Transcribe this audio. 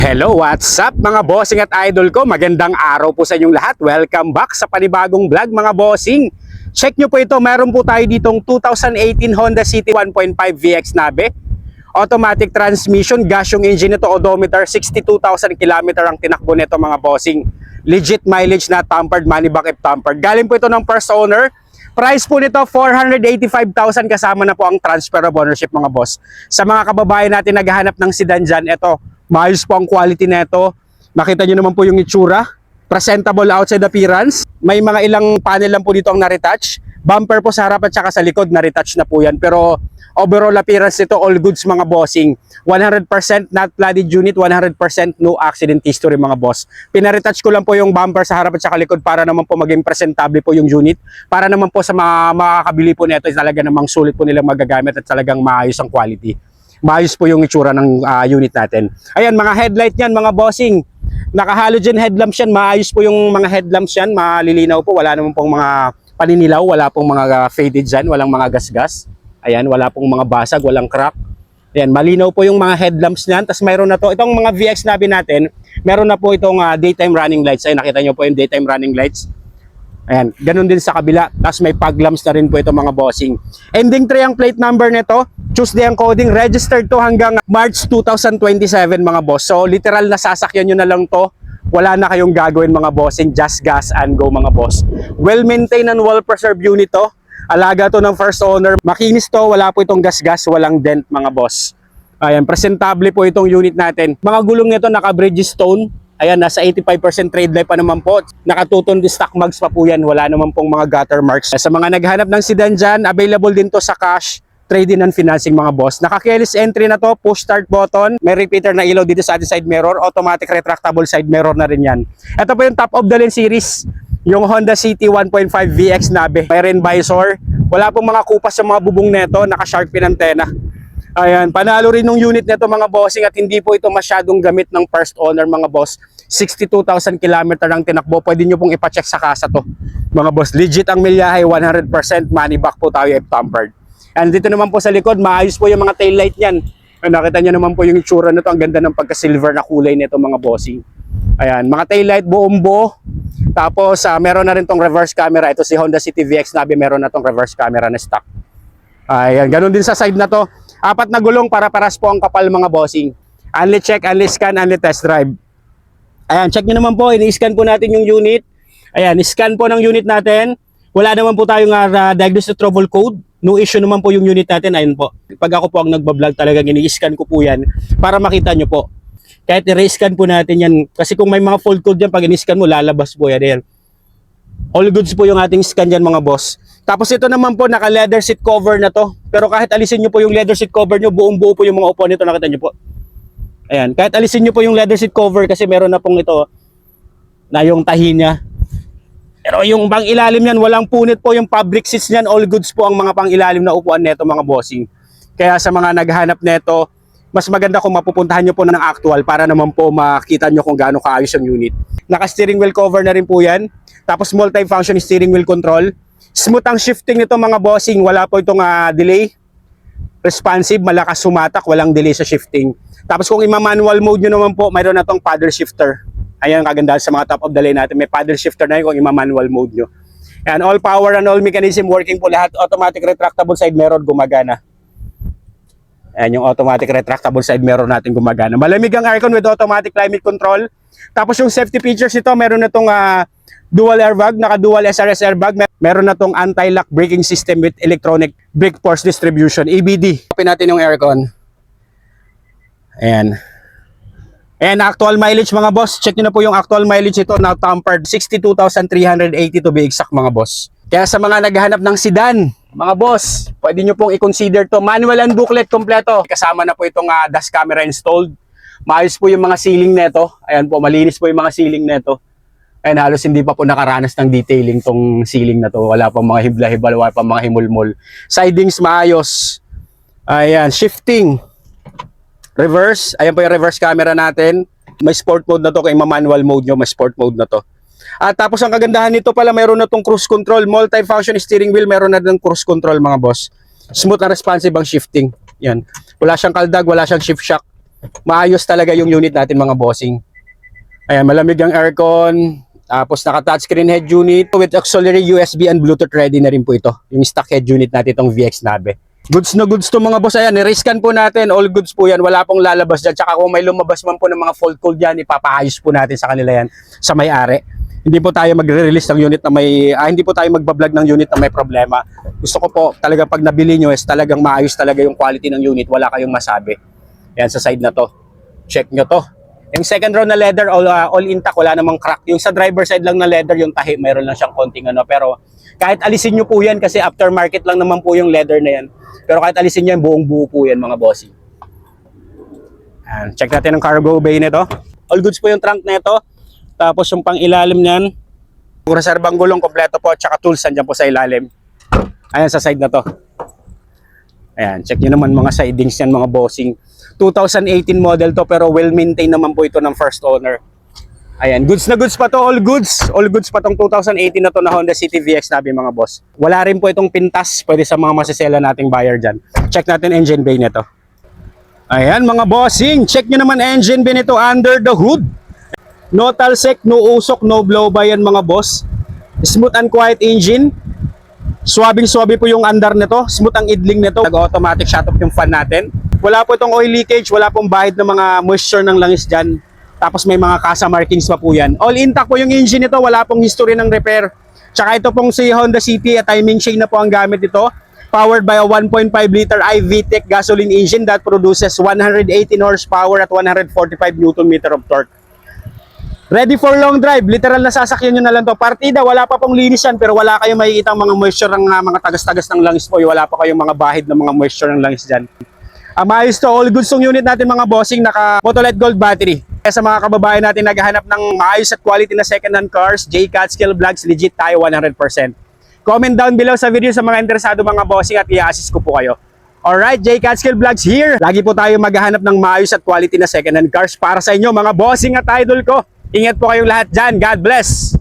Hello, what's up mga bossing at idol ko? Magandang araw po sa inyong lahat. Welcome back sa panibagong vlog mga bossing. Check nyo po ito, meron po tayo ditong 2018 Honda City 1.5 VX Nabe. Automatic transmission, gas yung engine nito, odometer, 62,000 km ang tinakbo nito mga bossing. Legit mileage na tampered, money back if tampered. Galing po ito ng first owner. Price po nito 485,000 kasama na po ang transfer of ownership mga boss. Sa mga kababayan natin naghahanap ng sedan dyan, ito, maayos po ang quality nito. Nakita nyo naman po yung itsura. Presentable outside appearance. May mga ilang panel lang po dito ang na-retouch. Bumper po sa harap at saka sa likod na-retouch na po yan. Pero overall appearance nito, all goods mga bossing. 100% not flooded unit, 100% no accident history mga boss. Pinaretouch ko lang po yung bumper sa harap at saka likod para naman po maging presentable po yung unit. Para naman po sa mga makakabili po nito, talaga namang sulit po nilang magagamit at talagang maayos ang quality. Maayos po yung itsura ng unit natin. Ayan, mga headlight yan mga bossing. Naka-halogen headlamps yan. Maayos po yung mga headlamps yan. Malilinaw po. Wala naman pong mga paninilaw. Wala pong mga faded dyan. Walang mga gas-gas. Ayan, wala pong mga basag. Walang crack. Ayan, malinaw po yung mga headlamps niyan. Tapos mayroon na to. Itong mga VX Nabe natin, meron na po itong daytime running lights. Ayan, nakita nyo po yung daytime running lights. Ayan, ganun din sa kabila. Tapos may fog lamps na rin po ito mga bossing. Ending 3 ang plate number nito. Tuesday ang coding. Registered to hanggang March 2027 mga boss. So literal na sasakyan nyo na lang to. Wala na kayong gagawin mga bossing. Just gas and go mga boss. Well maintained and well preserved unit to. Alaga to ng first owner. Makinis to. Wala po itong gas-gas. Walang dent mga boss. Ayan, presentable po itong unit natin. Mga gulong nito naka-Bridgestone. Ayan, nasa 85% trade life pa naman po. Nakatuton di stock mags pa po yan. Wala naman pong mga gutter marks. Sa mga naghanap ng sedan dyan, available din to sa cash, trade-in and financing mga boss. Naka-keyless entry na to, push start button. May repeater na ilaw dito sa ating side mirror. Automatic retractable side mirror na rin yan. Ito po yung top of the line series. Yung Honda City 1.5 VX Nabe. May rain visor. Wala pong mga kupas sa mga bubong neto. Naka-shark fin antenna. Ayan, panalo rin ng unit nito mga bossing at hindi po ito masyadong gamit ng first owner mga boss. 62,000 km ang tinakbo. Pwede nyo pong ipacheck sa kasa to. Mga boss, legit ang milyahe, 100% money back po tayo if tampered. And dito naman po sa likod, maayos po yung mga tail light niyan. Nakita nyo naman po yung itsura nito. Ang ganda ng pagka-silver na kulay nito mga bossing. Ayan, mga tail light buong buo. Tapos meron na rin tong reverse camera. Ito si Honda City VX Nabe, meron na tong reverse camera na stock. Ayan, ganun din sa side na to. 4 na gulong para paras po ang kapal mga bossing. Only check, only scan, only test drive. Ayan, check nyo naman po. Ini-scan po natin yung unit. Ayan, scan po ng unit natin. Wala naman po tayong diagnostic trouble code. No issue naman po yung unit natin. Ayun po. Pag ako po ang nagbablog talagang ini-scan ko po yan para makita nyo po. Kahit i-scan po natin yan. Kasi kung may mga fault code yan, pag in-scan mo, lalabas po yan. Ayan. All goods po yung ating scan dyan mga boss. Tapos ito naman po, naka-leather seat cover na to. Pero kahit alisin nyo po yung leather seat cover nyo, buong buo po yung mga upuan nito. Nakita nyo po. Ayan, kahit alisin nyo po yung leather seat cover kasi meron na pong ito na yung tahi niya. Pero yung pang ilalim niyan, walang punit po yung fabric seats niyan. All goods po ang mga pang ilalim na upuan nito mga bossing. Kaya sa mga naghahanap nito, mas maganda kung mapupuntahan nyo po ng actual para naman po makita nyo kung gaano kaayos ang unit. Naka-steering wheel cover na rin po yan. Tapos multi-function steering wheel control. Smooth ang shifting nito mga bossing. Wala po itong delay. Responsive, malakas sumatak, walang delay sa shifting. Tapos kung ima-manual mode nyo naman po, mayroon na itong paddle shifter. Ayan ang kagandahan sa mga top of the line natin. May paddle shifter na yun kung ima-manual mode nyo. Ayan, all power and all mechanism working po lahat. Automatic retractable side mirror gumagana. Ayan yung automatic retractable side mirror natin gumagana. Malamig ang aircon with automatic climate control. Tapos yung safety features nito, meron na itong dual airbag, naka-dual SRS airbag. Meron na itong anti-lock braking system with electronic brake force distribution, EBD. Open natin yung aircon. Ayan. Ayan, actual mileage mga boss. Check nyo na po yung actual mileage ito na tampered. 62,380 to be exact mga boss. Kaya sa mga naghahanap ng sedan, mga boss, pwede nyo pong i-consider to. Manual and booklet kompleto. Kasama na po itong dash camera installed. Maayos po yung mga ceiling neto. Ayan po, malinis po yung mga ceiling neto. Ayan, halos hindi pa po nakaranas ng detailing tong ceiling na to. Wala pang mga hibla-hibal, wala pang mga himulmol. Sidings maayos. Ayan, shifting. Reverse. Ayan po yung reverse camera natin. May sport mode na to. Kung ma-manual mode nyo, may sport mode na to. At tapos ang kagandahan nito pala, meron na tong cruise control. Multi-function steering wheel, meron na ng cruise control mga boss. Smooth and responsive ang shifting. Yan. Wala siyang kaldag, wala siyang shift shock. Maayos talaga yung unit natin mga bossing. Ayan, malamig ang aircon. Tapos naka-touchscreen head unit with auxiliary USB and Bluetooth ready na rin po ito. Yung stock head unit natin itong VX Nabe. Goods na goods to mga boss. Ayan, i-rescan po natin. All goods po yan. Wala pong lalabas dyan. Tsaka kung may lumabas man po ng mga fault code dyan, ipapaayos po natin sa kanila yan sa may-ari. Hindi po tayo magre-release ng unit na may, hindi po tayo magbablog ng unit na may problema. Gusto ko po talaga pag nabili nyo is talagang maayos talaga yung quality ng unit. Wala kayong masabi. Ayan, sa side na to. Check nyo to. Yung second row na leather, all intact, wala namang crack. Yung sa driver side lang na leather, yung tahi, mayroon lang siyang konting ano. Pero kahit alisin nyo po yan, kasi aftermarket lang naman po yung leather na yan. Pero kahit alisin nyo yan, buong buo po yan mga bossing. And check natin ang cargo bay nito. All goods po yung trunk nito. Tapos yung pang ilalim niyan, reserbang gulong kompleto po, tsaka tools andyan po sa ilalim. Ayan sa side na to. Ayan, check nyo naman mga sidings yan mga bossing. 2018 model to pero well-maintained naman po ito ng first owner. Ayan, goods na goods pa to, all goods. All goods pa tong 2018 na to na Honda City VX Nabe mga boss. Wala rin po itong pintas, pwede sa mga masisela nating buyer dyan. Check natin engine bay nito. Ayan mga bossing, check nyo naman engine bay nito under the hood. No talsek, no usok, no blow by yan mga boss. Smooth and quiet engine. Swabing-swabe po yung andar nito. Smooth ang idling nito. Nag-automatic shut off yung fan natin. Wala po itong oil leakage, wala pong bahid ng mga moisture ng langis dyan. Tapos may mga kasa markings pa po yan. All intact po yung engine nito, wala pong history ng repair. Tsaka ito pong si Honda City, timing chain na po ang gamit ito. Powered by a 1.5 liter iVTEC gasoline engine that produces 118 horsepower at 145 Nm of torque. Ready for long drive, literal na sasakyan nyo na lang to. Partida, wala pa pong linis yan, pero wala kayong makikita mga moisture ng mga tagas-tagas ng langis po. Wala pa kayong mga bahid ng mga moisture ng langis dyan. Maayos to, all goods tong unit natin mga bossing, naka Motolite Gold battery. Kaya sa mga kababayan natin naghahanap ng maayos at quality na second-hand cars, J Catskill Vlogs, legit tayo 100%. Comment down below sa video sa mga interesado mga bossing at i-assist ko po kayo. Alright, J Catskill Vlogs here. Lagi po tayo maghahanap ng maayos at quality na second-hand cars para sa inyo mga bossing at idol ko. Ingat po kayong lahat dyan. God bless!